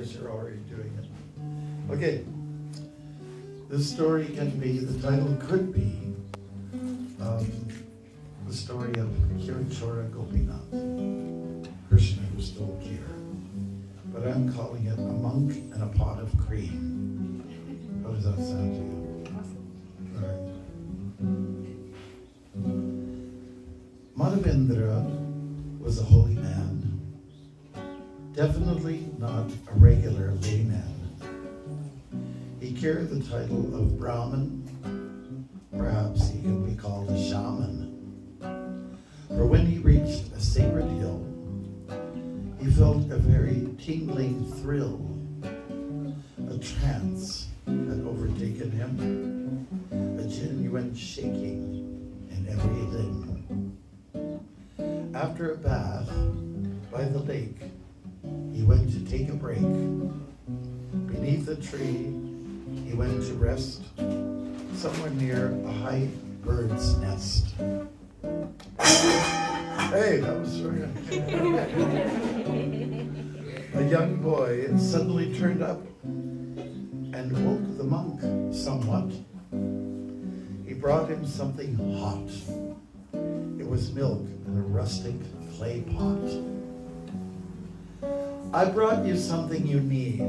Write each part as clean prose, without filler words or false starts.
guess you're already doing it. Okay. This story can be, the title could be, the story of Kirchora Gopinath, Krishna who stole Kir. But I'm calling it A Monk and a Pot of Cream. How does that sound to you? All right. Madhavendra was a holy man, definitely not a regular layman. He carried the title of Brahmin. Perhaps he could be called a shaman. For when he reached a sacred hill, he felt a very tingling thrill. A trance had overtaken him, a genuine shaking in every limb. After a bath by the lake, he went to take a break. Beneath a tree, he went to rest, somewhere near a high bird's nest. Hey, that was very A young boy suddenly turned up and woke the monk somewhat. He brought him something hot. It was milk in a rustic clay pot. I brought you something you need,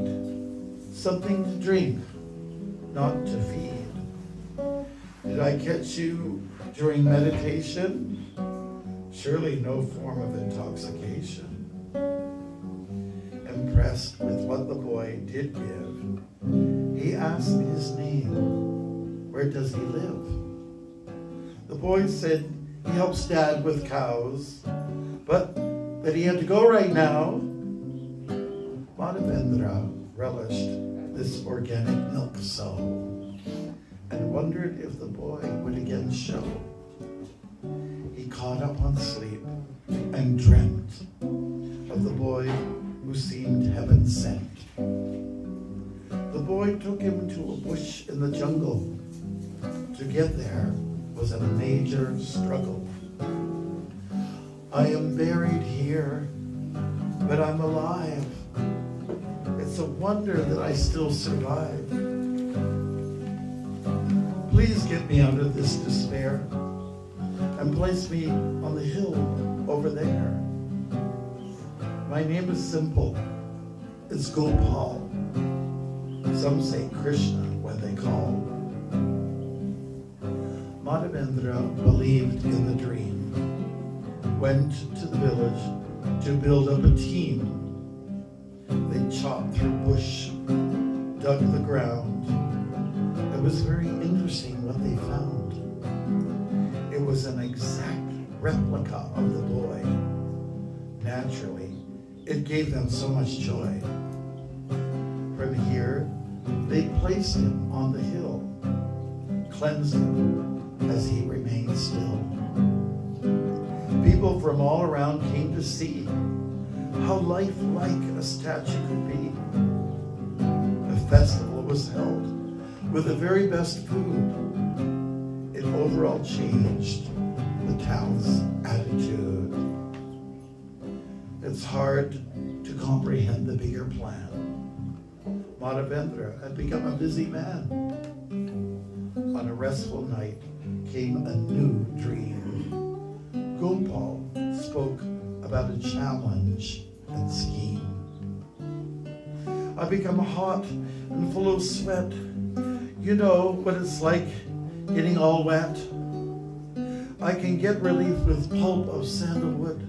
something to drink, not to feed. Did I catch you during meditation? Surely no form of intoxication. Impressed with what the boy did give, he asked his name. Where does he live? The boy said he helps Dad with cows, but that he had to go right now. Madhavendra relished this organic milk so, and wondered if the boy would again show. He caught up on sleep and dreamt of the boy who seemed heaven sent. The boy took him to a bush in the jungle. To get there was a major struggle. I am buried here, but I'm alive. It's a wonder that I still survive. Please get me out of this despair and place me on the hill over there. My name is simple. It's Gopal. Some say Krishna when they call. Madhavendra believed in the dream, went to the village to build up a team. They chopped through bush, dug the ground. It was very interesting what they found. It was an exact replica of the boy. Naturally, it gave them so much joy. From here, they placed him on the hill, cleansed him as he remained still. People from all around came to see how lifelike a statue could be. A festival was held with the very best food. It overall changed the town's attitude. It's hard to comprehend the bigger plan. Madhavendra had become a busy man. On a restful night came a new dream. Gopal spoke about a challenge and scheme. I become hot and full of sweat. You know what it's like getting all wet. I can get relief with pulp of sandalwood.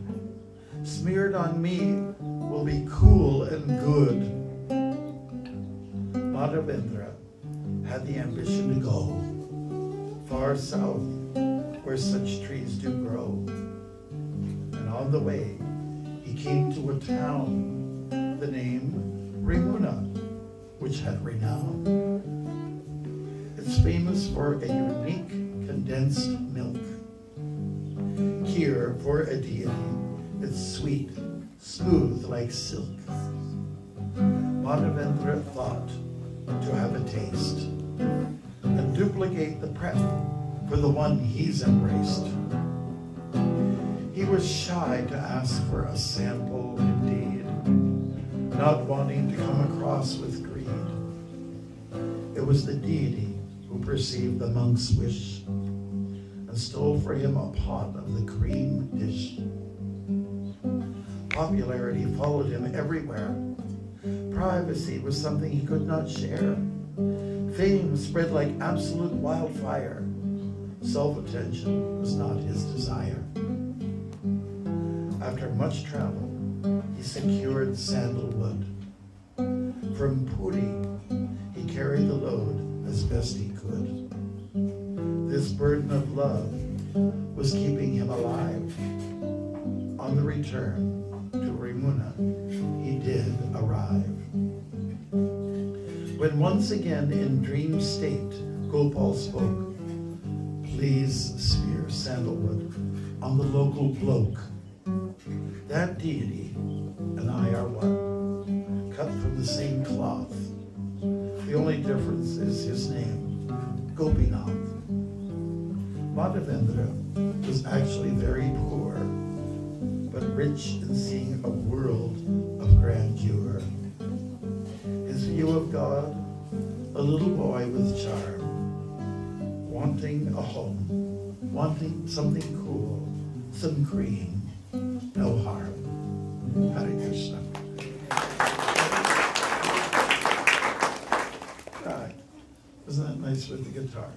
Smeared on me will be cool and good. Madhavendra had the ambition to go far south where such trees do grow. And on the way, he came to a town, the name Remuna, which had renown. It's famous for a unique condensed milk. Kir for a deity, it's sweet, smooth like silk. Madhavendra thought to have a taste and duplicate the prep for the one he's embraced. He was shy to ask for a sample indeed, not wanting to come across cross with greed. It was the deity who perceived the monk's wish and stole for him a pot of the cream dish. Popularity followed him everywhere. Privacy was something he could not share. Fame spread like absolute wildfire. Self-attention was not his desire. After much travel, he secured sandalwood. From Puri, he carried the load as best he could. This burden of love was keeping him alive. On the return to Ramuna, he did arrive. When once again in dream state, Gopal spoke, "Please spear sandalwood on the local bloke. That deity and I are one, cut from the same cloth. The only difference is his name, Gopinath." Madhavendra was actually very poor, but rich in seeing a world of grandeur. His view of God, a little boy with charm, wanting a home, wanting something cool, some cream, no harm. Hare Krishna. Right. Isn't that nice with the guitar?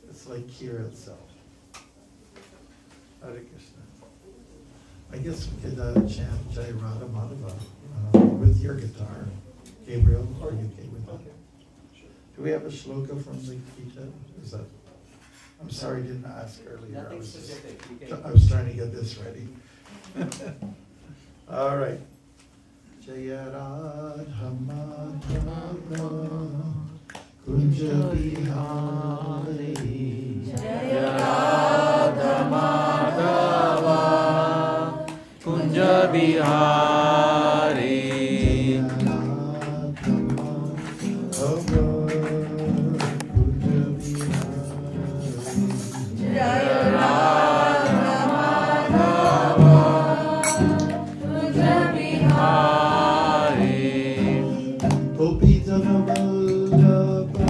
It's like Kira itself. Hare Krishna. I guess we could chant Jai Radha Madhava with your guitar. Gabriel, are you okay with that? Do we have a shloka from the Gita? Is that? I'm sorry, I didn't ask earlier. Nothing specific. I was trying to get this ready. All right. Jaya Radha Madhava Kunja Bihari. Jaya Radha Madhava Kunja Bihari. Jaya Radha Madhava Kunja Bihari. Gopijana Vallabha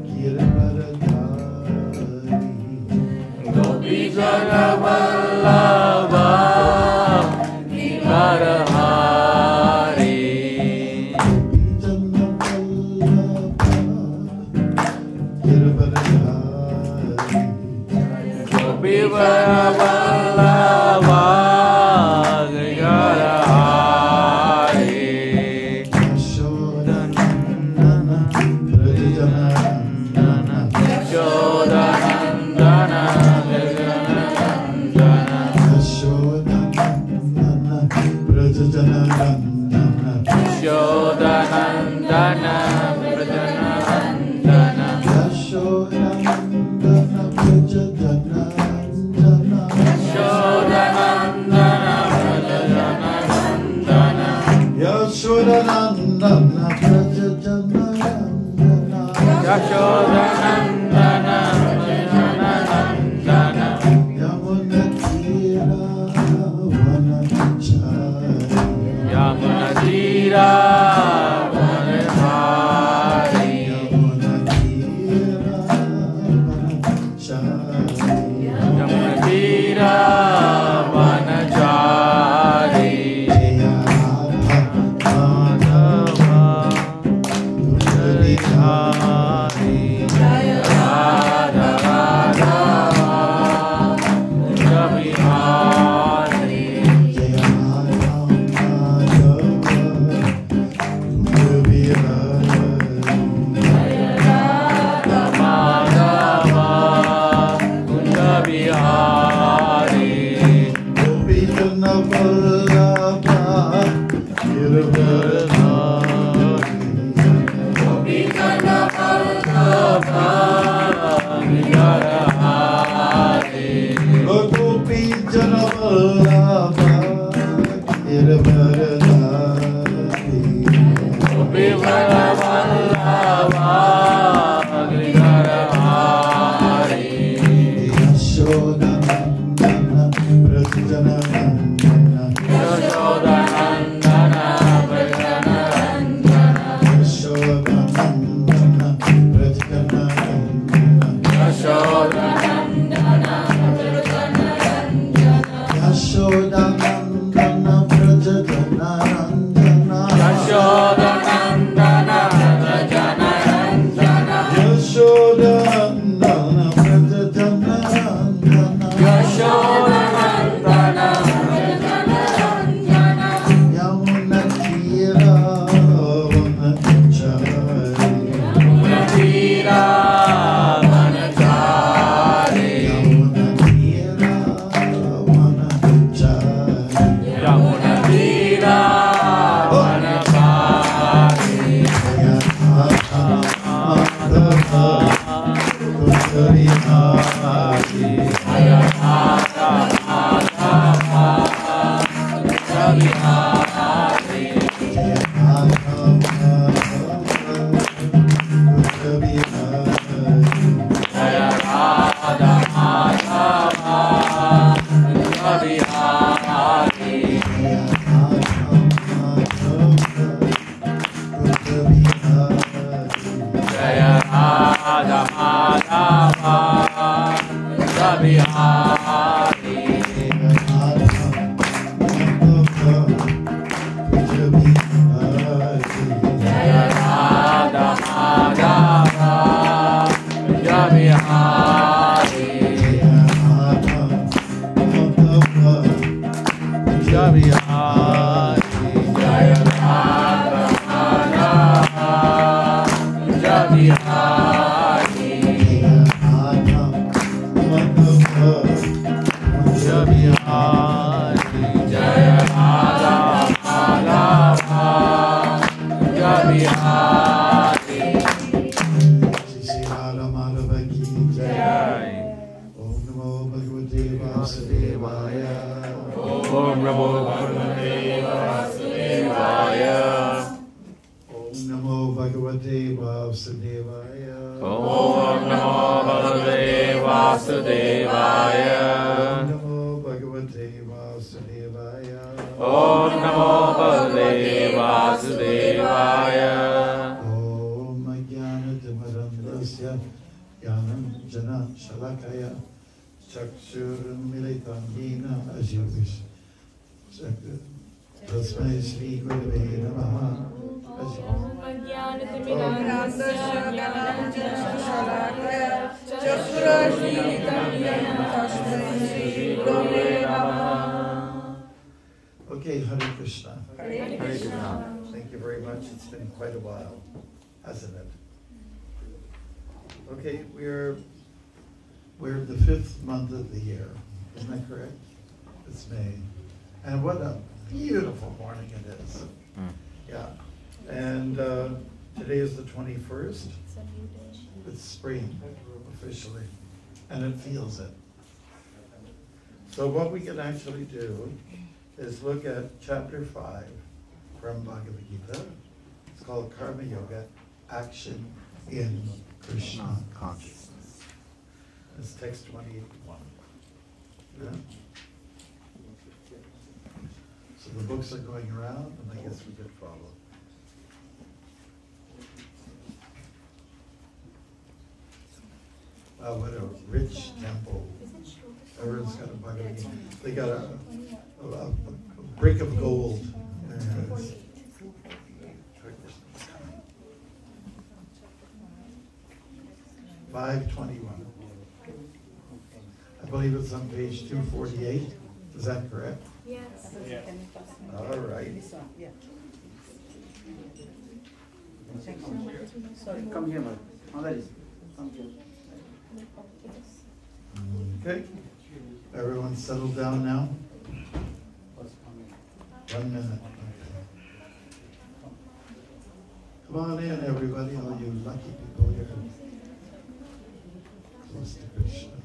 Giravaradhari. Gopijana Vallabha Giravaradhari. Gopijana Vallabha Giravaradhari. Yashodanandana Yashodanandana Brajanandana Yashodanandana Yashodanandana Brajanandana Yamuna Tira Vanachari. Yamuna Tira Vanachari. Yamuna Tira Vanachari. Yamuna Tira Vanachari. Jaya Radha Madhava Kunja Bihari. Jaya Radha Madhava Kunja Bihari. Jaya Radha Madhava Kunja Bihari. Jaya Radha Madhava Kunja Bihari. Gopijana Vallabha Giravaradhari. Gopijana Vallabha Giravaradhari. Gopijana Vallabha Giravaradhari. Gopijana Vallabha Giravaradhari. Yashodanandana Brajanandana Yashodanandana Brajanandana Bihari. Jaya Radha Madhava Kunja Bihari. Jaya Radha Madhava Kunja Bihari. Jaya Radha Madhava Kunja Bihari. Jaya Radha Madhava Kunja Bihari. Jaya Radha Madhava Kunja Bihari. Kunja Bihari. Jaya Radha Madhava Kunja Bihari. Kunja Bihari. Jaya Radha Madhava Kunja Bihari. Shri Radha Madhava Ki Jai. Jai. Om Namo Bhagavate Vasudevaya. Om Namo Bhagavate Vasudevaya. Om Namo Bhagavate Vasudevaya. Om Namo Bhagavate Vasudevaya. Om Namo Bhagavate Vasudevaya. Om Namo Bhagavate Vasudevaya. Om Jnanatimirandasya Jnanam Jana Shalakaya Chakshurmilitam Yena Ajyovish Tasmai Shri Gurave Namaha. Okay, Hare Krishna. Hare Krishna. Thank you very much. It's been quite a while, hasn't it? Okay, we're the 5th month of the year. Isn't that correct? It's May. And what a beautiful morning it is. Yeah. And today is the 21st. It's spring, officially. And it feels it. So what we can actually do is look at chapter 5 from Bhagavad Gita. It's called Karma Yoga, Action in Krishna Consciousness. It's text 2081. Yeah? So the books are going around, and I guess we could follow. Wow, what a rich temple. Everyone's got a Bhagavad Gita. They got a brick of gold. Yes. 521. I believe it's on page 248. Is that correct? Yes. All right. Sorry, come here, mother. Mother is. Come here. Okay. Everyone settled down now? 1 minute. Come on in, everybody, all you lucky people here. Close to Krishna.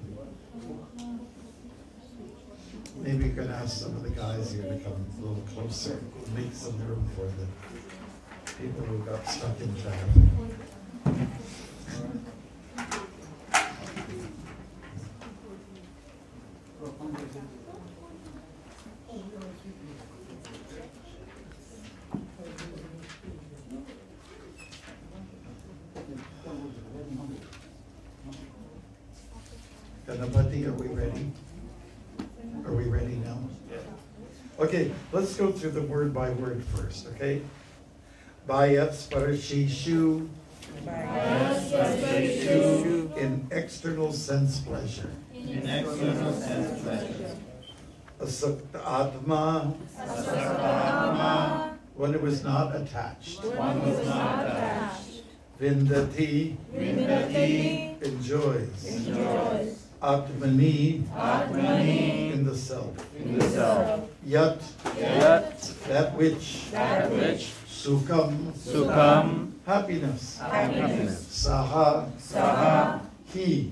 Maybe you can ask some of the guys here to come a little closer, make some room for the people who got stuck in traffic. Ganapati, are we ready? Are we ready now? Okay, let's go through the word by word first, okay? Baya Sparashishu. In external sense pleasure. Asakta Atma. When it was not attached. Vindati. Enjoys. Atmani. In the self. Yat. That which. Sukham. Happiness. Saha. He.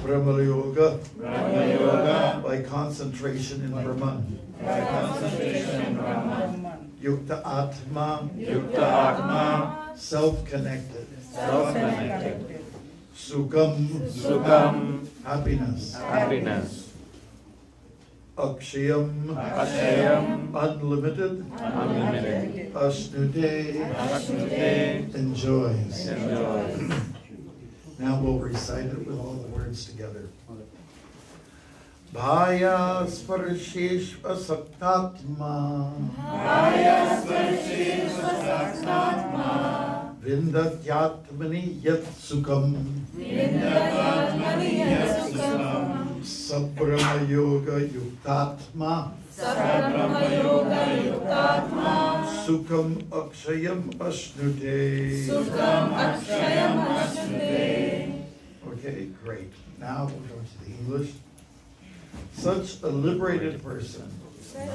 Brahma Yoga. By concentration in Brahman. Yukta Atma, Yukta Atma, self-connected. self-connected. Sukham, Sukham, happiness. happiness. Akshayam, Akshayam, unlimited. unlimited. Ashnute, Ashnute, enjoys. enjoys. Now we'll recite it with all the words together. Bhaya sparsheshva saktatma, Bhaya sparsheshva saktatma, vindatyatmani yat sukham, vindatyatmani yat sukham, sabrahma yoga yuktatma, sabrahma yoga yuktatma, sukham akshayam ashnute. sukham akshayam ashnute. Okay, great. Now we'll go to the English. Such a liberated person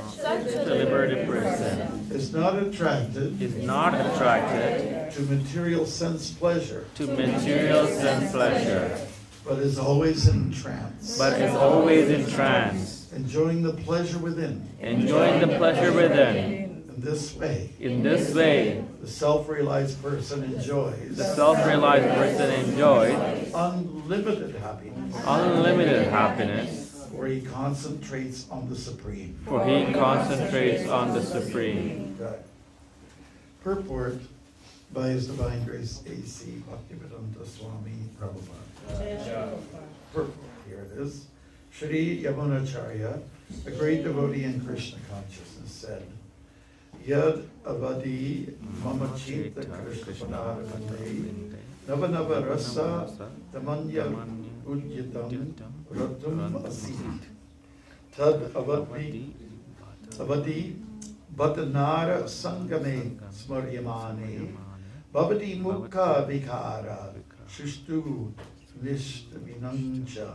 Such A liberated person is not attracted is not attracted to material sense pleasure, to material sense pleasure, but is always in trance, but is always in trance, enjoying the pleasure within. enjoying the pleasure within. In this way, In this way, the self-realized person enjoys the self-realized person enjoys unlimited happiness, unlimited happiness, where he concentrates on the Supreme. for he concentrates on the Supreme. Okay. Purport by His Divine Grace A.C. Bhaktimarga Swami Prabhupada. Purport, here it is. Shri Yamunacharya, a great devotee in Krishna consciousness, said, Yad avadi mama chita Krishna padavate navanava rasa tamanyam udyatam ratum asit tad avadi badanara sangame smaryamane bhavati mukha vikara shushtu nishtavinancha.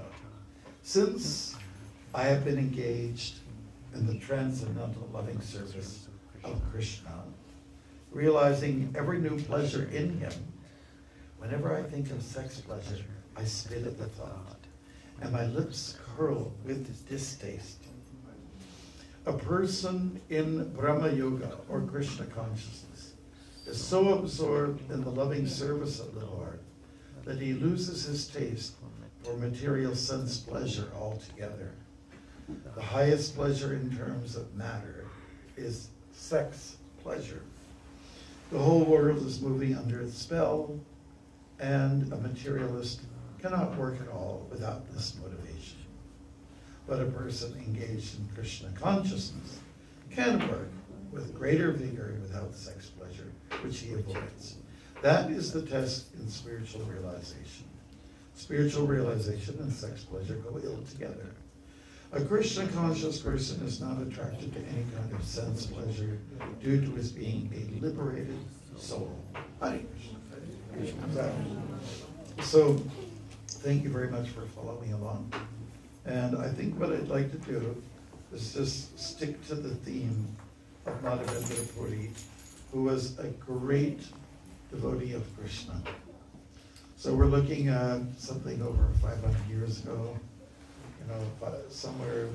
Since I have been engaged in the transcendental loving service of Krishna, realizing every new pleasure in him, whenever I think of sex pleasure, I spit at the thought, and my lips curl with distaste. A person in Brahma Yoga or Krishna consciousness is so absorbed in the loving service of the Lord that he loses his taste for material sense pleasure altogether. The highest pleasure in terms of matter is sex pleasure. The whole world is moving under its spell, and a materialist cannot work at all without this motivation. But a person engaged in Krishna consciousness can work with greater vigor without sex pleasure, which he avoids. That is the test in spiritual realization. Spiritual realization and sex pleasure go ill together. A Krishna conscious person is not attracted to any kind of sense pleasure due to his being a liberated soul. Hare Krishna. So, thank you very much for following along. And I think what I'd like to do is just stick to the theme of Madhavendra Puri, who was a great devotee of Krishna. So we're looking at something over 500 years ago, somewhere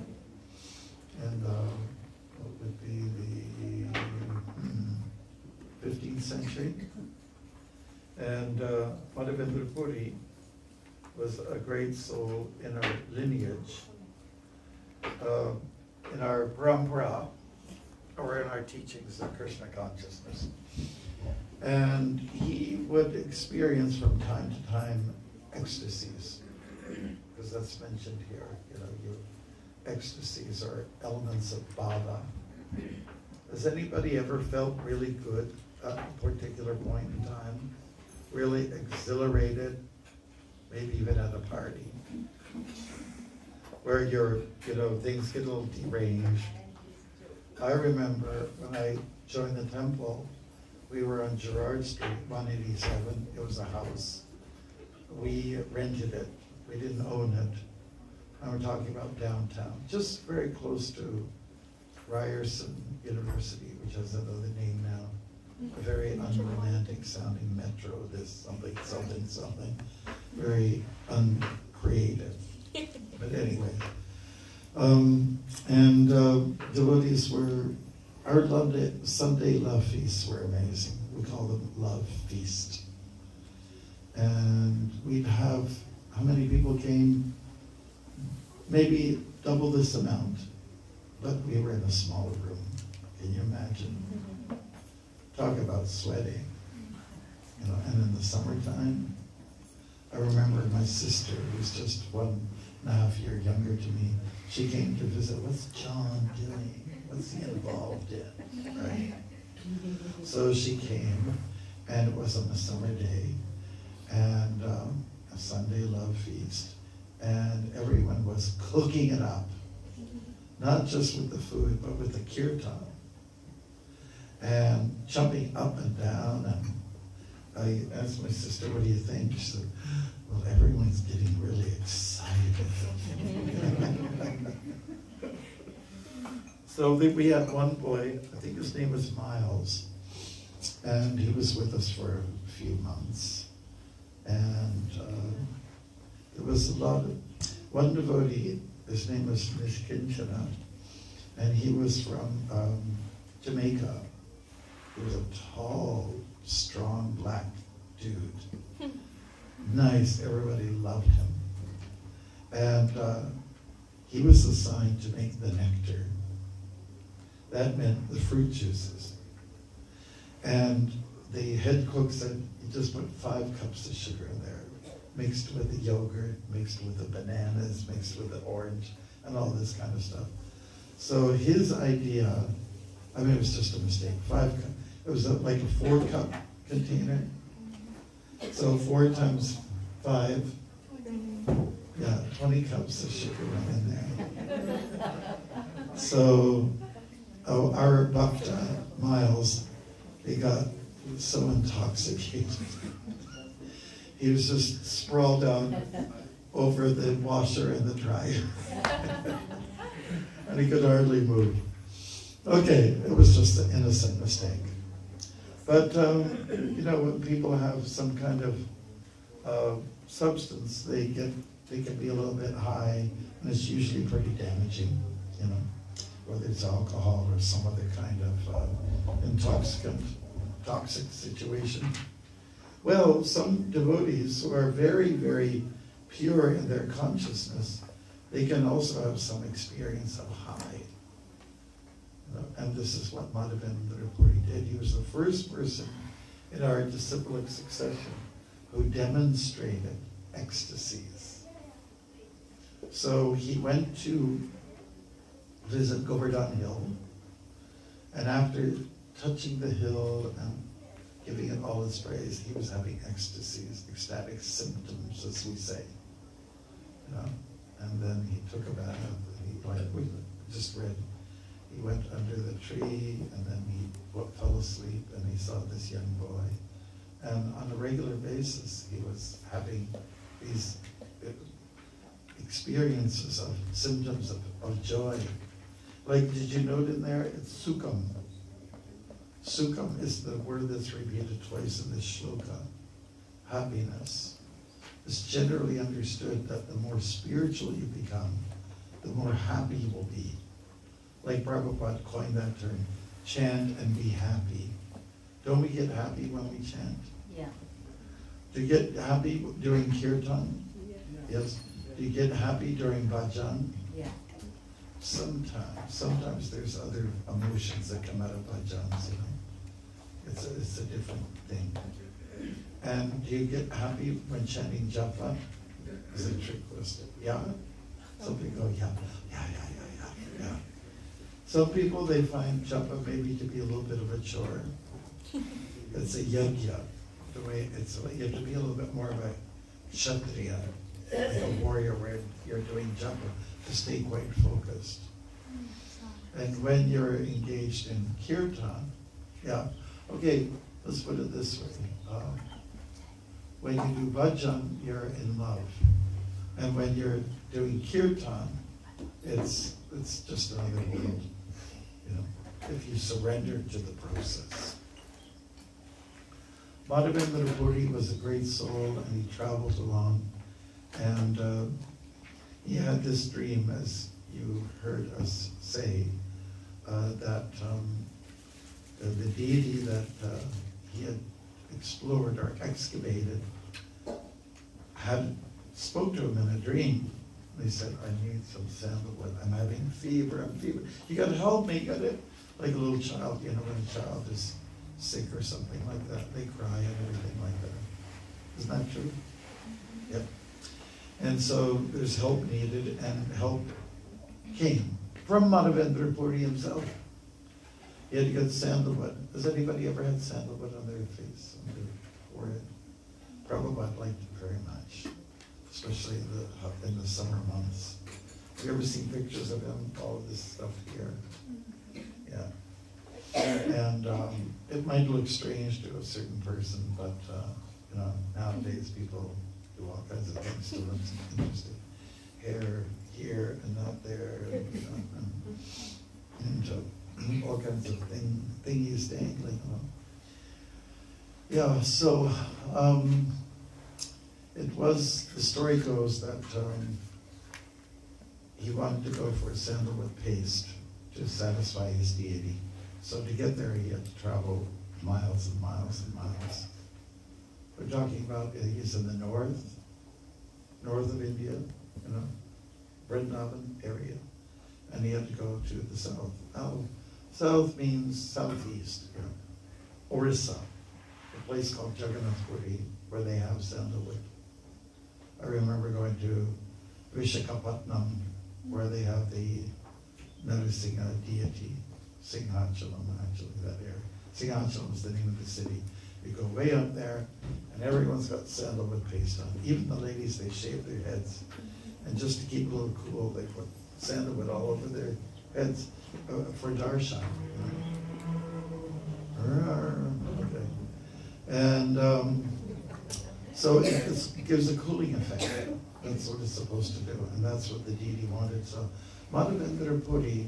in what would be the 15th century. And Madhavendra Puri was a great soul in our lineage, in our parampara, or in our teachings of Krishna consciousness. And he would experience from time to time ecstasies, because that's mentioned here. Your ecstasies are elements of bhava. Has anybody ever felt really good at a particular point in time? Really exhilarated, maybe even at a party, where things get a little deranged. I remember when I joined the temple, we were on Gerrard Street, 187. It was a house. We rented it. We didn't own it. And we're talking about downtown, just very close to Ryerson University, which has another name now. A very unromantic sounding metro, this something, something, something. Very uncreative. But anyway. Devotees were Our Sunday love feasts were amazing. We call them love feast. And we'd have, how many people came? Maybe double this amount, but we were in a small room. Can you imagine? Talk about sweating, you know. And in the summertime, I remember my sister, who was just 1.5 years younger to me, she came to visit. What's John doing? What's he involved in? Right? So she came, and it was on a summer day, and a Sunday love feast, and everyone was cooking it up, not just with the food, but with the kirtan, and jumping up and down. And I asked my sister, "What do you think?" She said, "Well, everyone's getting really excited." So we had one boy, I think his name was Miles, and he was with us for a few months. And there was a lot of, one devotee, his name was Isckon, and he was from Jamaica. He was a tall, strong, black dude. Nice, everybody loved him. And he was assigned to make the nectar. That meant the fruit juices. And the head cook said, you just put 5 cups of sugar in there, mixed with the yogurt, mixed with the bananas, mixed with the orange, and all this kind of stuff. So his idea, I mean, it was just a mistake. 5 cups. It was like a 4-cup container. So 4 times 5, yeah, 20 cups of sugar went in there. So our Bhakta, Miles, he got so intoxicated. He was just sprawled out over the washer and the dryer. And he could hardly move. Okay, it was just an innocent mistake. But, you know, when people have some kind of substance, they can be a little bit high, and it's usually pretty damaging, you know, whether it's alcohol or some other kind of intoxicant, toxic situation. Well, some devotees who are very, very pure in their consciousness, they can also have some experience of high. And this is what Madhavendra Puri did. He was the first person in our disciplic succession who demonstrated ecstasies. So he went to visit Govardhan Hill, and after touching the hill and giving it all its praise, he was having ecstasies, ecstatic symptoms, as we say. You know? And then he took a bath, and we just read. He went under the tree, and then he fell asleep, and he saw this young boy. And on a regular basis, he was having these experiences of symptoms of joy. Like, did you note in there, it's sukham. Sukham is the word that's repeated twice in this shloka. Happiness. It's generally understood that the more spiritual you become, the more happy you will be. Like Prabhupada coined that term, chant and be happy. Don't we get happy when we chant? Yeah. Do you get happy during kirtan? Yes. Do you get happy during bhajan? Yeah. Sometimes there's other emotions that come out of bhajans, you know. It's a different thing. And do you get happy when chanting japa? Is a trick question. Yeah? Some people go, yeah. Some people, they find japa maybe to be a little bit of a chore. It's a yajna. The way you have to be a little bit more of a kshatriya, like a warrior where you're doing japa to stay quite focused. And when you're engaged in kirtan, yeah, okay, let's put it this way. When you do bhajan, you're in love. And when you're doing kirtan, it's just another world, you know, if you surrender to the process. Madhavendra Puri was a great soul, and he traveled along, and he had this dream, as you heard us say, that the deity that he had explored or excavated had spoke to him in a dream. They said, I need some sandalwood. I'm having fever. You got to help me. You got to, like a little child, you know, when a child is sick or something like that, they cry and everything like that. Isn't that true? Yep. And so there's help needed, and help came from Madhavendra Puri himself. He had to get sandalwood. Has anybody ever had sandalwood on their face, on their forehead? Prabhupada liked it very much, especially in the summer months. Have you ever seen pictures of him? All of this stuff here. Yeah. And it might look strange to a certain person, but you know, nowadays people do all kinds of things to them. It's interesting. Hair here and not there, and, you know, and all kinds of thingies dangling. Yeah, so it was, the story goes that he wanted to go for a sandalwood paste to satisfy his deity. So to get there, he had to travel miles and miles and miles. We're talking about, he's in the north of India, you know, Vrindavan area, and he had to go to the south. Now, south means southeast, you know, Orissa, a place called Jagannath Puri, where they have sandalwood. I remember going to Vishakhapatnam, where they have the Narasimha deity, Singhachalam, actually, that area. Singhachalam is the name of the city. You go way up there, and everyone's got sandalwood paste on. Even the ladies, they shave their heads. And just to keep a little cool, they put sandalwood all over their heads for darshan. Okay. And so it gives a cooling effect. That's what it's supposed to do, and that's what the deity wanted. So Madhavendra Puri,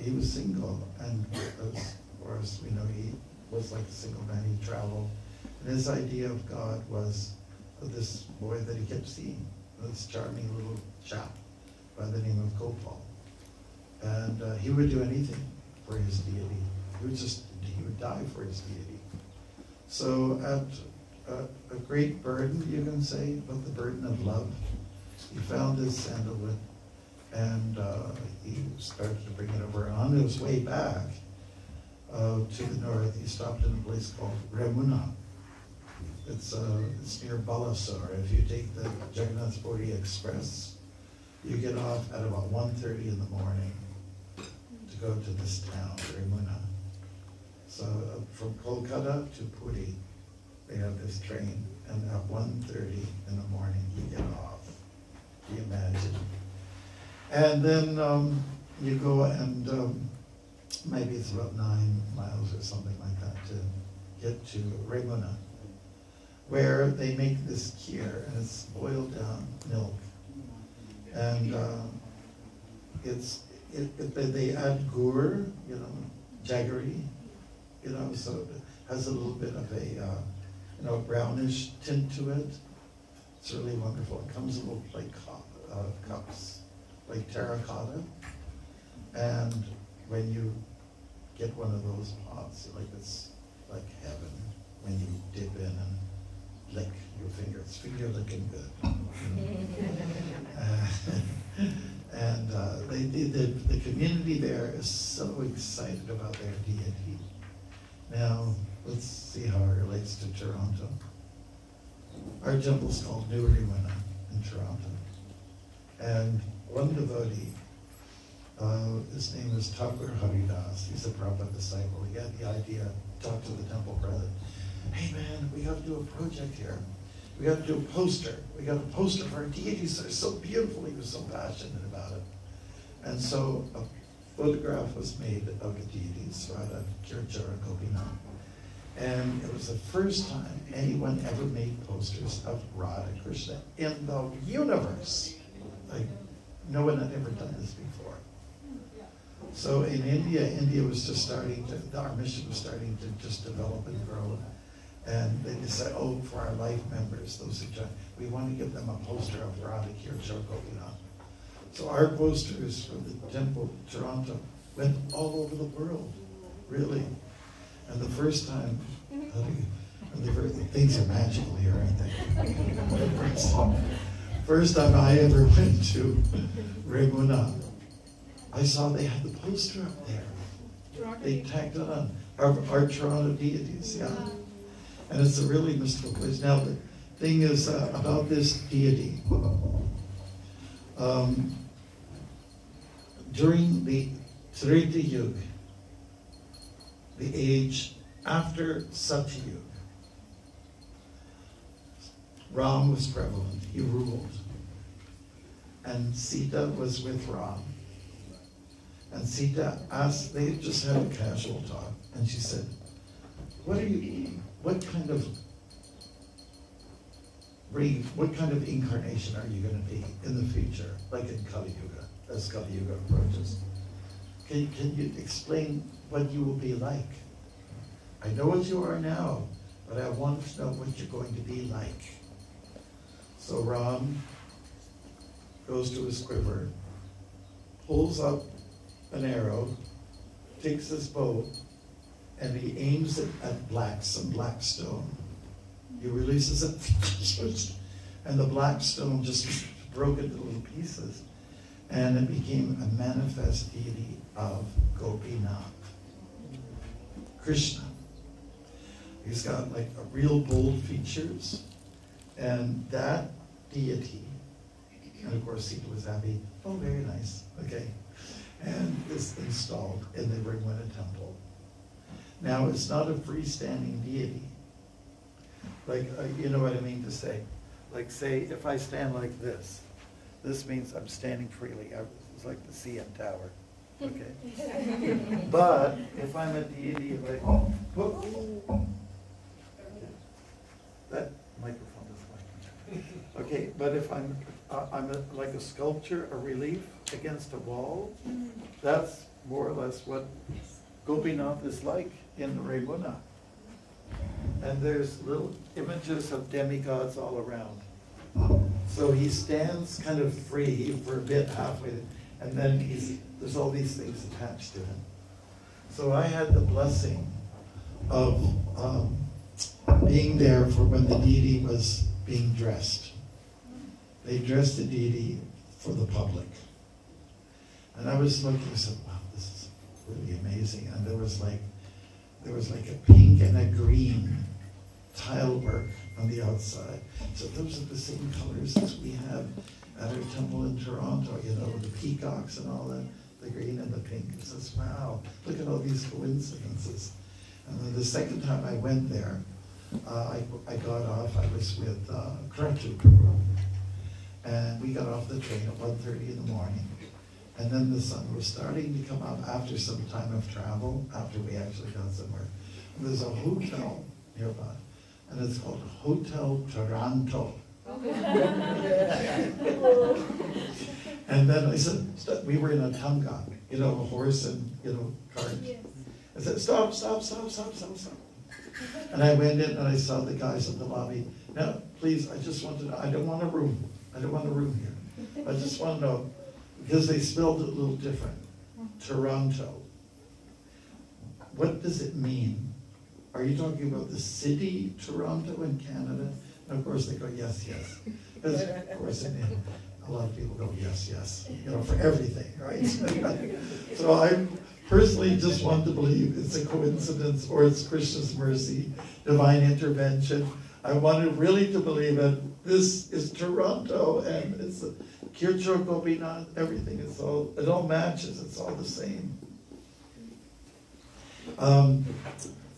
he was single, and as far as we know, he was like a single man. He traveled, and his idea of God was this boy that he kept seeing, this charming little chap by the name of Gopal. And he would do anything for his deity. He would die for his deity. So at a great burden, you can say, but the burden of love, he found his sandalwood, and he started to bring it over. And on his way back to the north, he stopped in a place called Remuna. It's near Balasore. If you take the Jagannath Puri Express, you get off at about 1:30 in the morning to go to this town, Remuna. So from Kolkata to Puri, they have this train, and at 1:30 in the morning you get off. Can you imagine? And then you go and maybe it's about 9 miles or something like that to get to Remuna, where they make this kheer, and it's boiled down milk. And they add gur, you know, jaggery, you know, so it has a little bit of a, you know, brownish tint to it. It's really wonderful. It comes in little plate cups, like terracotta. And when you get one of those pots, it's like heaven when you dip in and lick your fingers. Finger licking good. And the community there is so excited about their deity. Now, let's see how it relates to Toronto. Our temple's called New Remuna in Toronto. And one devotee, his name is Thakur Haridas. He's a Prabhupada disciple. He had the idea, talk to the temple president. Hey man, we got to do a project here. We got to do a poster. We got a poster for our deities. They're so beautiful. He was so passionate about it. And so a photograph was made of the deities, Radha, Kirchara, Gopinath. And it was the first time anyone ever made posters of Radha Krishna in the universe. Like, no one had ever done this before. So in India was just starting to, our mission was starting to just develop and grow. And they decided, oh, for our life members, those who join, we want to give them a poster of Radha Kirchara Gopinath. So our posters from the temple, Toronto, went all over the world, really. And the first time, things are magical here, aren't they? First time I ever went to Remuna, I saw they had the poster up there. They tacked it on. Our Toronto deities, yeah. And it's a really mystical place. Now, the thing is about this deity. During the Treta Yuga, the age after Satyayuga, Ram was prevalent. He ruled. And Sita was with Ram. And Sita asked, they just had a casual talk, and she said, what are you eating? What kind of incarnation are you going to be in the future, like in Kali Yuga, as Kali Yuga approaches? Can you explain what you will be like? I know what you are now, but I want to know what you're going to be like. So Ram goes to his quiver, pulls up an arrow, takes his bow, and he aims it at some black stone. He releases it, and the black stone just broke into little pieces, and it became a manifest deity of Gopinath, Krishna. He's got like a real bold features, and that deity, and of course Sita was happy, oh very nice, okay, and is installed in the Ringwena temple. Now it's not a freestanding deity, like, you know what I mean to say, like say if I stand like this means I'm standing freely. It's like the CN Tower, okay? But if I'm a deity like, that microphone is working. Okay, but if I'm like a sculpture, a relief against a wall, that's more or less what Gopinath is like in Ringwena. And there's little images of demigods all around. So he stands kind of free for a bit halfway, and then there's all these things attached to him. So I had the blessing of being there for when the deity was being dressed. They dressed the deity for the public. And I was looking, I said, wow, this is really amazing. And there was like a pink and a green tile work on the outside. So those are the same colors as we have at our temple in Toronto, you know, the peacocks and all that, the green and the pink. It says, wow, look at all these coincidences. And then the second time I went there, I got off, I was with Kratu Guru, and we got off the train at 1:30 in the morning. And then the sun was starting to come up after some time of travel, after we actually got somewhere. And there's a hotel nearby, and it's called Hotel Toronto. And then I said, we were in a tanga, you know, a horse and, you know, cart. Yes. I said, stop. And I went in and I saw the guys at the lobby. Now, please, I don't want a room. I don't want a room here. I just want to know, because they spelled it a little different. Toronto. What does it mean? Are you talking about the city, Toronto, in Canada? And of course they go, yes. Because of course a lot of people go, yes, you know, for everything, right? So I personally just want to believe it's a coincidence or it's Krishna's mercy, divine intervention. I wanted really to believe it. This is Toronto, and it's a Kircho Gopinath, everything. It all matches. It's all the same.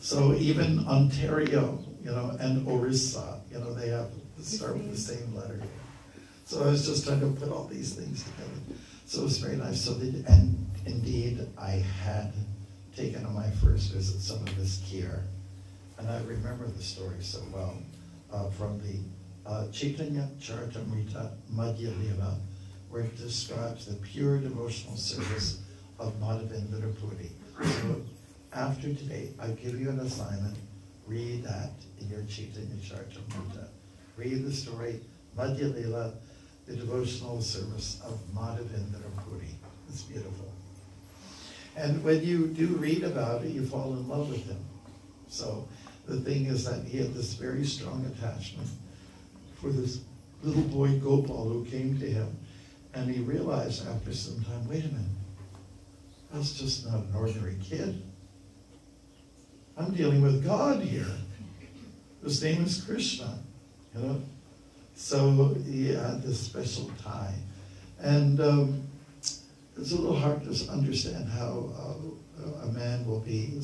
So even Ontario, you know, and Orissa, you know, they start with the same letter. So I was just trying to put all these things together. So it was very nice. And indeed, I had taken on my first visit some of this gear, and I remember the story so well from the Chaitanya Charitamrita Madhya Lila, where it describes the pure devotional service of Madhavendra Puri. So after today, I give you an assignment. Read that in your Chaitanya Charitamrita. Read the story, Madhya Lila, the devotional service of Madhavendra Puri. It's beautiful. And when you do read about it, you fall in love with him. So the thing is that he had this very strong attachment for this little boy Gopal who came to him, and he realized after some time, wait a minute, that's just not an ordinary kid. I'm dealing with God here. His name is Krishna, you know. So he had this special tie. And it's a little hard to understand how a man will be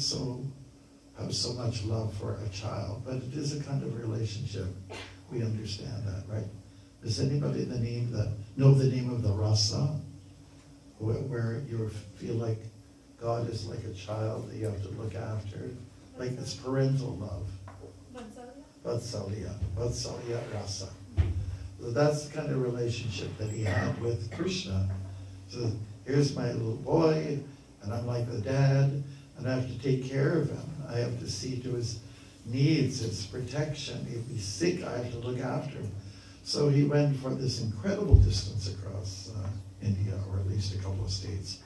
have so much love for a child, but it is a kind of relationship. We understand that, right? Does anybody know the name of the rasa, where you feel like God is like a child that you have to look after, like it's parental love? Vatsalya rasa. So that's the kind of relationship that he had with Krishna. So here's my little boy, and I'm like the dad, and I have to take care of him. I have to see to his needs, his protection. If he's sick, I have to look after him. So he went for this incredible distance across India, or at least a couple of states,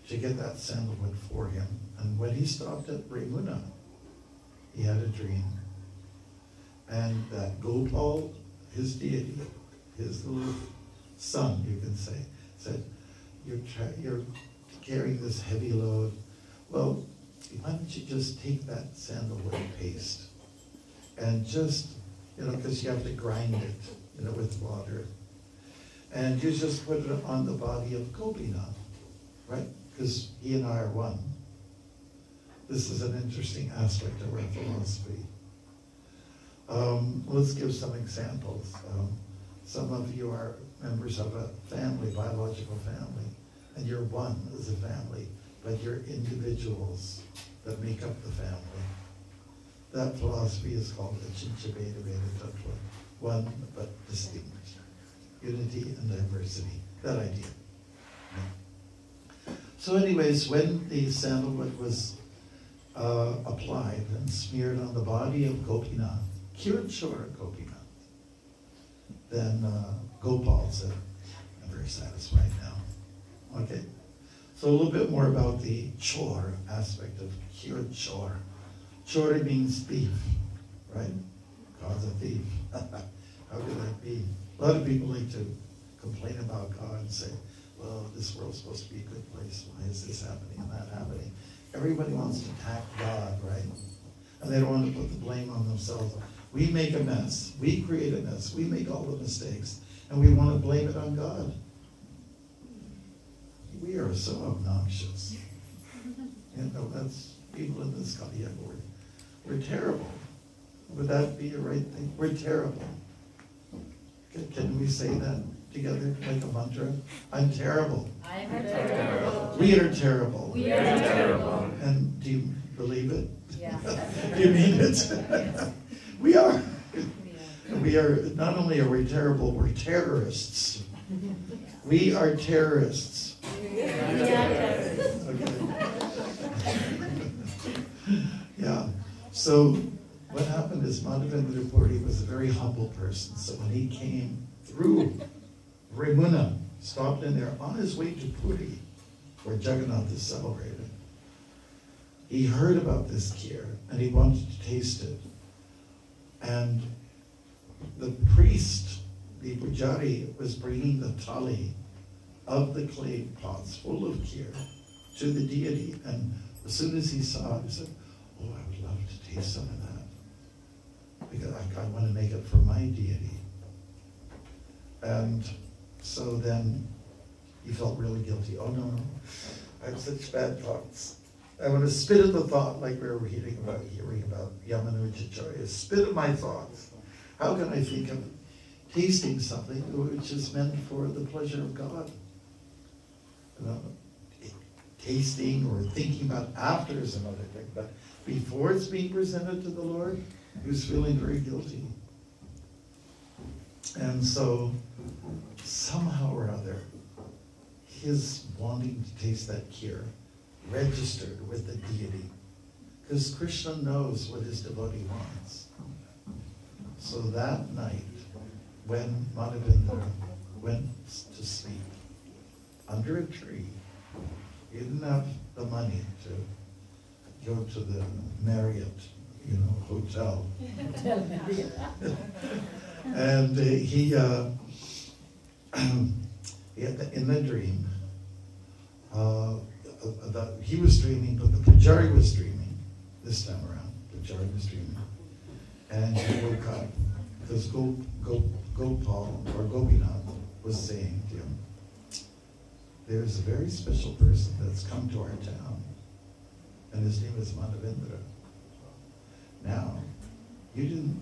to get that sandalwood for him. And when he stopped at Brahmuna, he had a dream. And that Gopal, his deity, his little son, you can say, said, you're carrying this heavy load. Well, why don't you just take that sandalwood paste and just, because you have to grind it, with water. And you just put it on the body of Gopinath, right? Because he and I are one. This is an interesting aspect of our philosophy. Let's give some examples. Some of you are members of a family, biological family, and you're one as a family, but you're individuals that make up the family. That philosophy is called Achincha-Veda Tattva, one but distinct. Unity and diversity, that idea. So anyways, when the sandalwood was applied and smeared on the body of Gopinath, Kirachora Gopinath, then Gopal said, I'm very satisfied now. Okay, so a little bit more about the chor aspect of Kirachor. Chor means thief, right? God's a thief. How could that be? A lot of people like to complain about God and say, well, this world's supposed to be a good place. Why is this happening and that happening? Everybody wants to attack God, right? And they don't want to put the blame on themselves. We make a mess. We create a mess. We make all the mistakes. And we want to blame it on God. We are so obnoxious. That's people in this Kali word. We're terrible. Would that be a right thing? We're terrible. Can we say that together, like a mantra? I'm terrible. I'm terrible. We are terrible. We are terrible. And do you believe it? Yeah. Do you mean it? We are. We are, not only are we terrible, we're terrorists. We are terrorists. We are terrorists. Okay. Yeah. So what happened is Madhavendra Puri was a very humble person. So when he came through Ramuna, stopped in there on his way to Puri, where Jagannath is celebrated, he heard about this kheer and he wanted to taste it. And the priest, the pujari, was bringing the thali of the clay pots full of kheer to the deity. And as soon as he saw it, he said, oh, I would love to taste some of that, because I want to make it for my deity. And so then he felt really guilty. Oh no, I have such bad thoughts. I want to spit at the thought, like we were hearing about Yamanujacharya. Spit at my thoughts. How can I think of tasting something which is meant for the pleasure of God? Tasting or thinking about after is another thing, but before it's being presented to the Lord, he was feeling very guilty. And so somehow or other, his wanting to taste that kheer registered with the deity, because Krishna knows what his devotee wants. So that night, when Madhavendra went to sleep under a tree, he didn't have the money to go to the Marriott, hotel. And he in the dream, he was dreaming, but the Pujari was dreaming this time around. Pujari was dreaming. And he woke up because Gopal or Gopinath was saying to him, there's a very special person that's come to our town, and his name is Madhavendra. Now, you didn't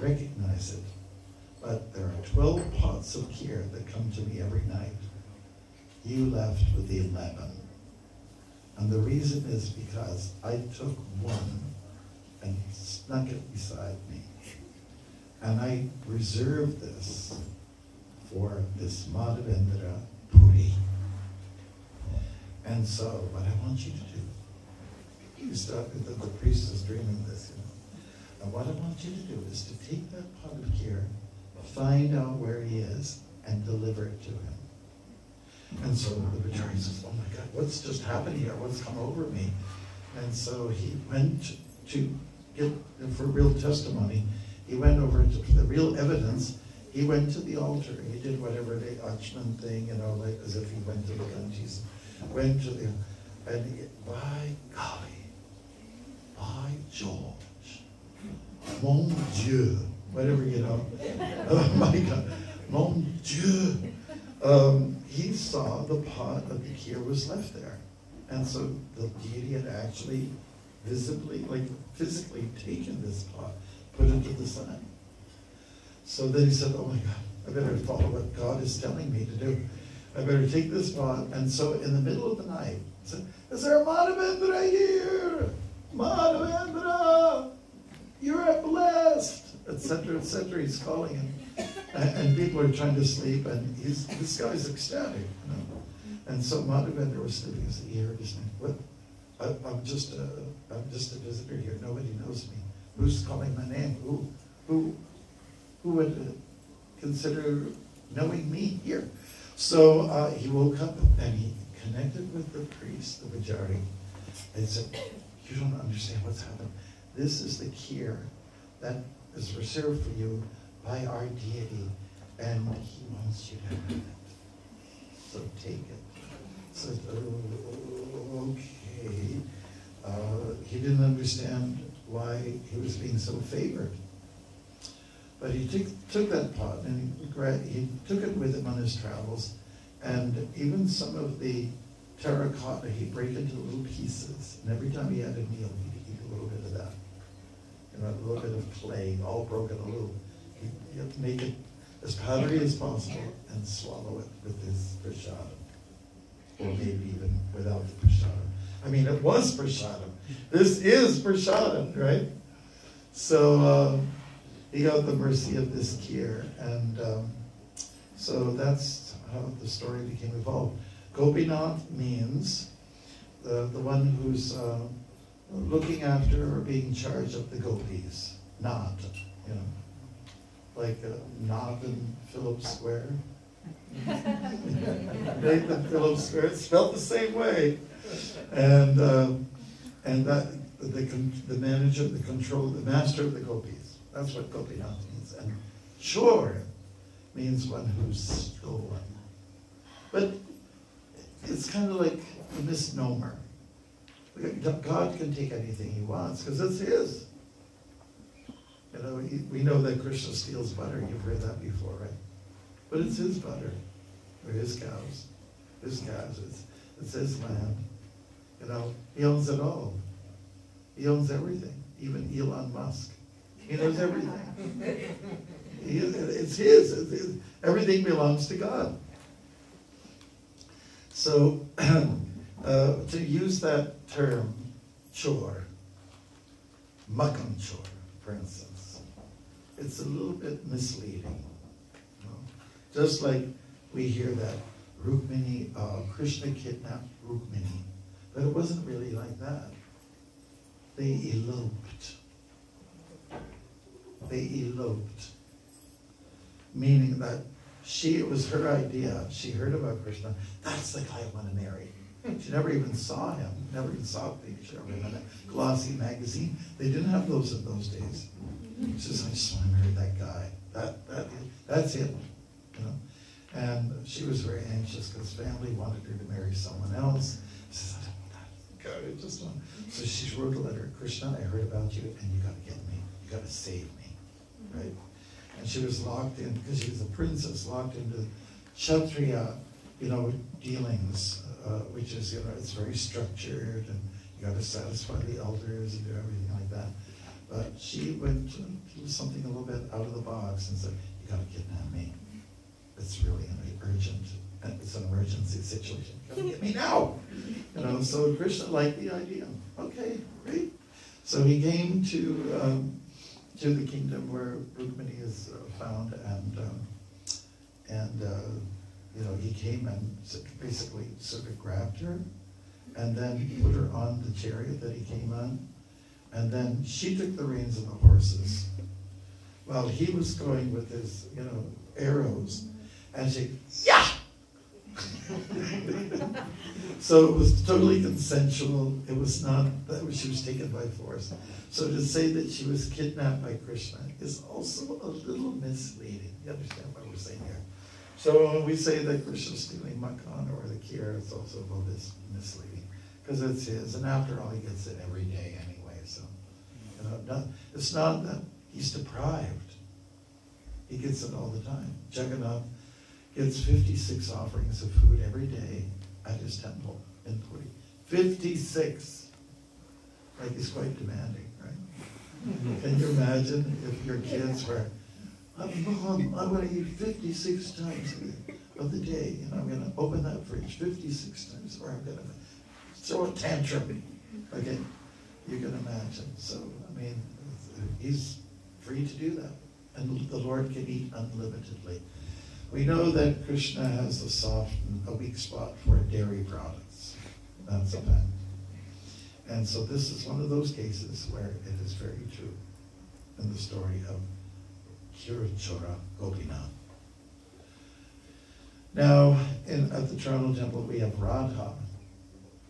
recognize it, but there are 12 pots of kheer that come to me every night. You left with the 11. And the reason is because I took one and snuck it beside me. And I reserved this for this Madhavendra Puri. And so, what I want you to do, the priest is dreaming this, and what I want you to do is to take that pot of kheer, find out where he is, and deliver it to him. And so the Pujari says, oh my God, what's just happened here? What's come over me? And so he went to get, for real testimony, he went over to the real evidence. He went to the altar. He did whatever the Achman thing, like as if he went to the Ganges. Went to the, and by golly, by George, mon Dieu, whatever, oh my God, mon Dieu. He saw the pot of the kheer was left there. And so the deity had actually visibly, physically taken this pot, put it to the side. So then he said, oh my God, I better follow what God is telling me to do. I better take this pot. And so in the middle of the night, he said, is there a Madhavendra here? Madhavendra, you're blessed, etc., etc. He's calling him. And people are trying to sleep, and this guy's ecstatic. And so Madhavendra was sleeping. He heard his name. What? I'm just a visitor here. Nobody knows me. Who's calling my name? Who would consider knowing me here? So he woke up and he connected with the priest, the Pujari, and said, you don't understand what's happened. This is the kheer that is reserved for you by our deity, and he wants you to have it. So take it. So, okay. He didn't understand why he was being so favored. But he took that pot and he took it with him on his travels, and even some of the terracotta he'd break into little pieces, and every time he had a meal he'd eat a little bit of that. A little bit of clay, all broken a little. You have to make it as powdery as possible and swallow it with his prasadam. Or maybe even without the prasadam. I mean, it was prasadam. This is prasadam, right? So he got the mercy of this kheer. And so that's how the story became evolved. Gopinath means the one who's looking after or being charged of the gopis. Nath, like Nath in Phillips Square. Nathan Phillips Square, it's spelled the same way. And that the manager, the control, the master of the gopis. That's what Gopinath means. And Chor means one who's stolen. But it's kind of like a misnomer. God can take anything he wants because it's his. We know that Krishna steals butter. You've heard that before, right? But it's his butter. They're his cows. His calves. It's his land. He owns it all. He owns everything. Even Elon Musk. He knows everything. It's his. Everything belongs to God. So, to use that term, chor, makam chor, for instance, it's a little bit misleading. Just like we hear that Rukmini, Krishna kidnapped Rukmini, but it wasn't really like that. They eloped. Meaning that it was her idea. She heard about Krishna. That's the guy I want to marry. She never even saw him, never even saw a picture of him in a glossy magazine. They didn't have those in those days. She says, I just want to marry that guy. That's it. You know? And she was very anxious because family wanted her to marry someone else. She said, I don't want that. God, I just want. So she wrote a letter, Krishna, I heard about you, and you got to get me. You got to save me, right? And she was locked in, because she was a princess, locked into Kshatriya, dealings, which is, it's very structured, and you got to satisfy the elders and do everything like that. But she went to do something a little bit out of the box and said, you got to kidnap me. It's really it's an emergency situation. You got to get me now. So Krishna liked the idea. Okay, great. So he came to the kingdom where Rukmini is found, and he came and basically sort of grabbed her, and then put her on the chariot that he came on, and then she took the reins of the horses, while he was going with his, arrows, and she, yeah! So it was totally consensual. It was not that she was taken by force. So to say that she was kidnapped by Krishna is also a little misleading. You understand what we're saying here? So when we say that Krishna's stealing Makhan or the Kir, it's also a little bit misleading, because it's his, and after all, he gets it every day anyway. So it's not that he's deprived. He gets it all the time. Jagannath gets 56 offerings of food every day at his temple in Puri. 56! Like, he's quite demanding, right? Can you imagine if your kids were, Mom, I'm going to eat 56 times of the day, and I'm going to open that fridge 56 times, or I'm going to throw a tantrum. Okay? You can imagine. So, he's free to do that. And the Lord can eat unlimitedly. We know that Krishna has a weak spot for dairy products. That's a fact. And so this is one of those cases where it is very true in the story of Kirachora Gopinath. Now, at the Toronto Temple, we have Radha,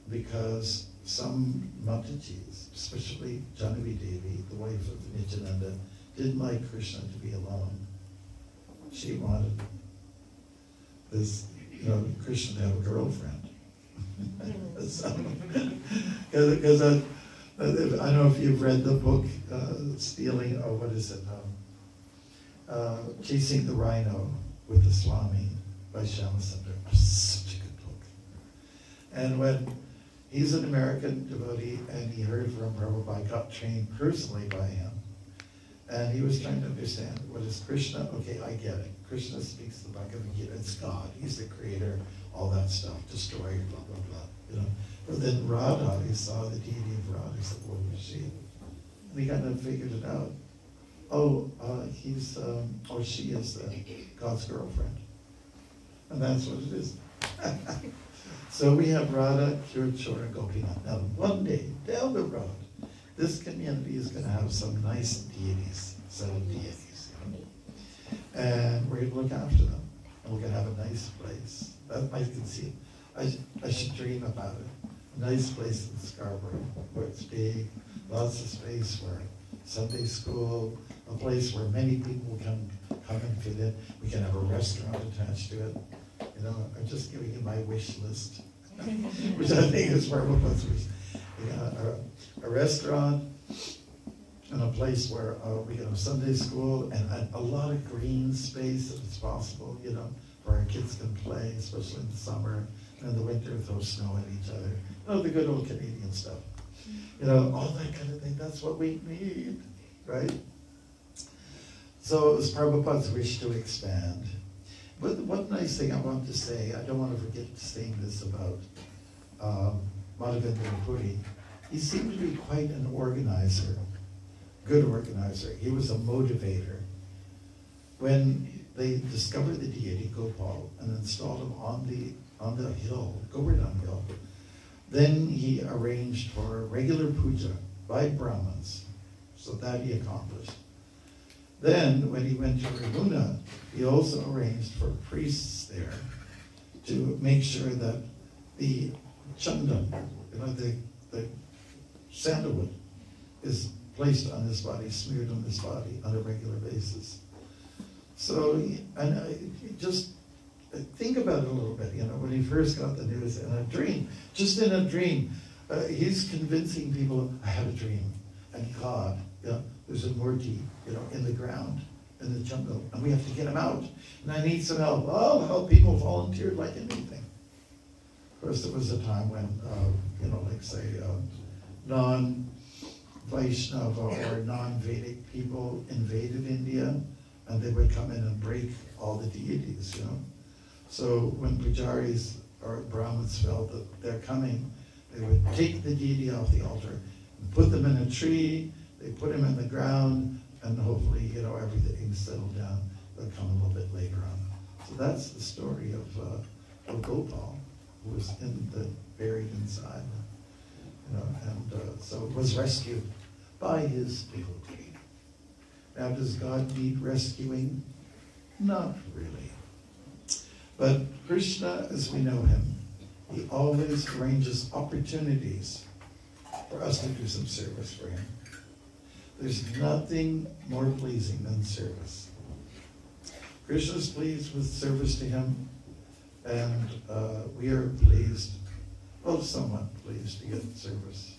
because some Matatis, especially Janavi Devi, the wife of Nityananda, didn't like Krishna to be alone. She wanted this, Krishna to have a girlfriend. Because I don't know if you've read the book, Chasing the Rhino with the Swami by Shyamachandra. Such a good book. And when he's an American devotee and he heard from Prabhupada, got trained personally by him, and he was trying to understand, what is Krishna? Okay, I get it. Krishna speaks the Bhagavad Gita. It's God. He's the creator, all that stuff, destroyer, blah, blah, blah. But then Radha, he saw the deity of Radha. He said, what was she? And he kind of figured it out. She is God's girlfriend. And that's what it is. So we have Radha, Kirachora, and Gopinath. Now, one day, down the road, this community is going to have some nice deities, set of deities. And we're going to look after them. And we're going to have a nice place. I can see it. I should dream about it. A nice place in Scarborough, where it's big, lots of space for Sunday school, a place where many people can come and fit in. We can have a restaurant attached to it. I'm just giving you my wish list, which I think is Prabhupada's wish. A restaurant and a place where we can have Sunday school and a lot of green space if it's possible, where our kids can play, especially in the summer, and in the winter throw snow at each other. The good old Canadian stuff. All that kind of thing. That's what we need, right? So it was Prabhupada's wish to expand. But one nice thing I want to say, I don't want to forget saying this about Madhavendra Puri. He seemed to be quite an organizer, good organizer. He was a motivator. When they discovered the deity Gopal and installed him on the hill, Govardhan Hill, then he arranged for regular puja by Brahmins, so that he accomplished. Then, when he went to Ramuna, he also arranged for priests there to make sure that the chandan, the sandalwood, is placed on his body, smeared on his body on a regular basis. So, just think about it a little bit, when he first got the news in a dream, just in a dream, he's convincing people, I had a dream, and God, there's a murti, in the ground, in the jungle, and we have to get him out, and I need some help. Oh, help, people volunteered like anything. Of course, there was a time when, like say, non-Vaishnava or non-Vedic people invaded India, and they would come in and break all the deities, So when pujaris or Brahmins felt that they're coming, they would take the deity off the altar and put them in a tree, they put him in the ground, and hopefully, everything's settled down. They'll come a little bit later on. So that's the story of Gopal, who was buried inside, and so was rescued by his devotee. Now, does God need rescuing? Not really. But Krishna, as we know him, he always arranges opportunities for us to do some service for him. There's nothing more pleasing than service. Krishna's pleased with service to him, and we are pleased, somewhat pleased to get service.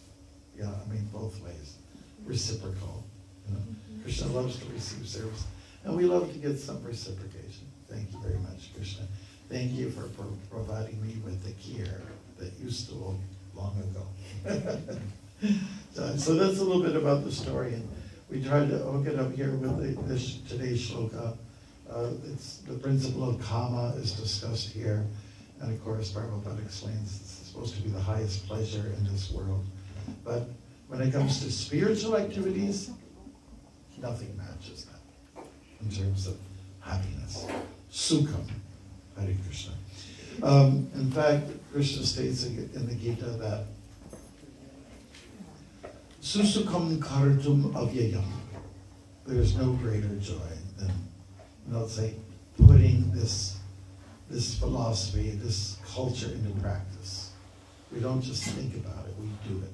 Yeah, both ways. Reciprocal. Krishna loves to receive service, and we love to get some reciprocation. Thank you very much, Krishna. Thank you for providing me with the kheer that you stole long ago. So that's a little bit about the story, and we tried to hook it up here with today's shloka. It's the principle of karma is discussed here, and of course Prabhupada explains it's supposed to be the highest pleasure in this world. But when it comes to spiritual activities, nothing matches that in terms of happiness. Sukham. Hare Krishna. In fact, Krishna states in the Gita that Susukham kartum avyayam. There's no greater joy than, let's say, putting this philosophy, this culture into practice. We don't just think about it, we do it.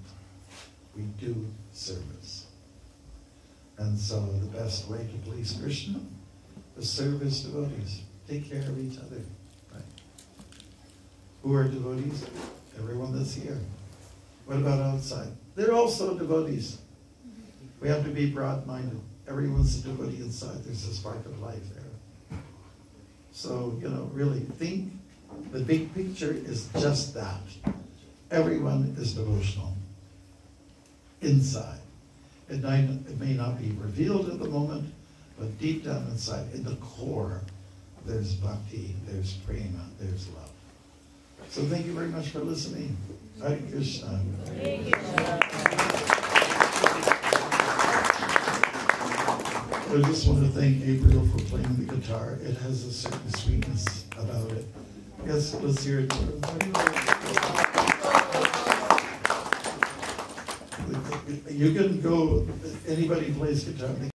We do service. And so the best way to please Krishna is serve his devotees. Take care of each other. Right? Who are devotees? Everyone that's here. What about outside? They're also devotees. We have to be broad-minded. Everyone's a devotee inside. There's a spark of life there. So, really think the big picture is just that. Everyone is devotional inside. It may not be revealed at the moment, but deep down inside, in the core, there's bhakti, there's prema, there's love. So thank you very much for listening. Hare Krishna. I just want to thank April for playing the guitar. It has a certain sweetness about it. Yes, let's hear it. You can go, anybody plays guitar.